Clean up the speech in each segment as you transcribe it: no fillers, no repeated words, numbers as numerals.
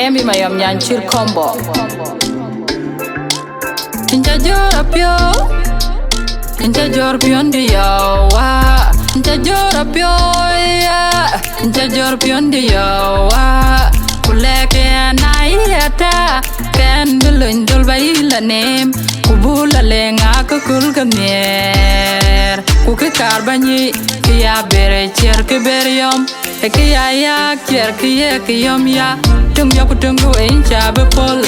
Embi mayam nyanchir combo. Inja jora pio, inja jor pion di yawa. Inja jora pio ya, inja jor pion di yawa. Kuleke anayata, ken dulun dul baila nem. Kubula lenga kukul kamier. Kuke karbani, kia bere cher ke beriom. Kia ya cher kia kiom ya. Tung yaku tunggu incha bepol.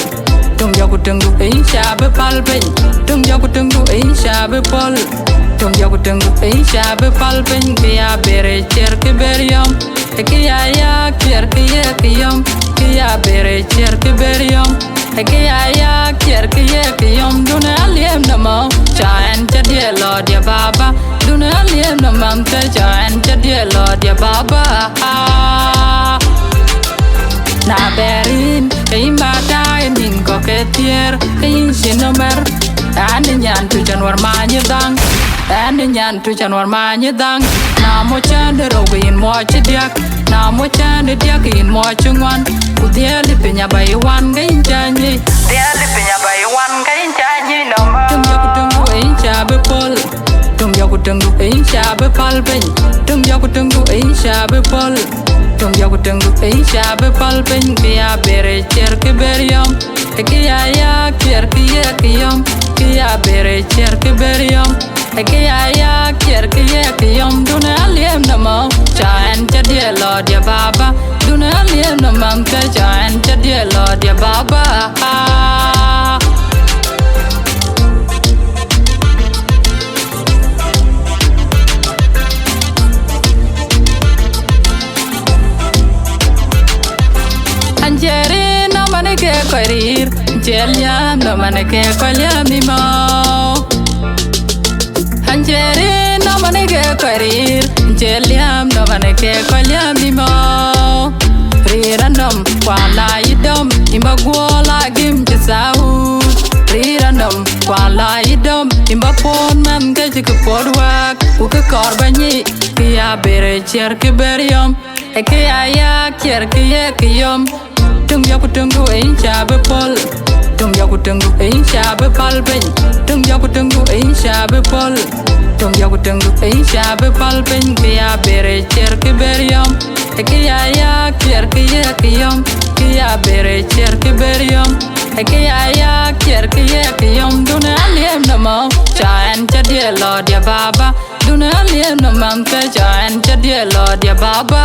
Tung yaku tunggu incha bepalpen. Tung yaku tunggu incha bepol. Tung yaku tunggu incha bepalpen. Kia bere cher ke beriom. Kia ya cher kia kiom. Kia bere cher ke beriom. Kia ya cher kia kiom. Duna aliem namo chaen chadie lo dia baba. Duna aliem namam te chaen chadie lo dia baba. Na berin kain bata min ko ketier kain sinomer ane nyan tu janwar manyedang ane nyan tu janwar manyedang na mo chande rowin mo chdiak na mo chande diak in mo chungwan udiali penya bai wan gain chanyi diali penya bai wan gain chanyi no tung yaku tungu incha bepol tung yaku tungu incha bepalpen tung yaku tungu incha bepol tung yaku tunggu incha bepalpen kia bere cher ke beriom kia ya cher kia kiom kia bere cher ke beriom kia ya cher kia kiom duna aliem namo chaen chadie lo dia baba duna aliem namam te chaen chadie lo dia baba. Anjeri no maneke korir, jelia no maneke kolia mimo. Anjeri no maneke korir, jelia no maneke kolia mimo. Rirandom kwala idom, imbagola gim jesau. Rirandom kwala idom, imbapon man kajik podwak, uke korbani kia bere cher ke beriom, kia ya cher kia kiom. Tung yaku tunggu incha bepol. Tung yaku tunggu incha bepalpen. Tung yaku tunggu incha bepol. Tung yaku tunggu incha bepalpen. Kia bere cher ke beriom. Kia ya cher kia kiom. Kia bere cher ke beriom. Kia ya cher kia kiom. Duna aliem namo chaen chadie lo dia baba. Duna aliem namam te chaen chadie lo dia baba.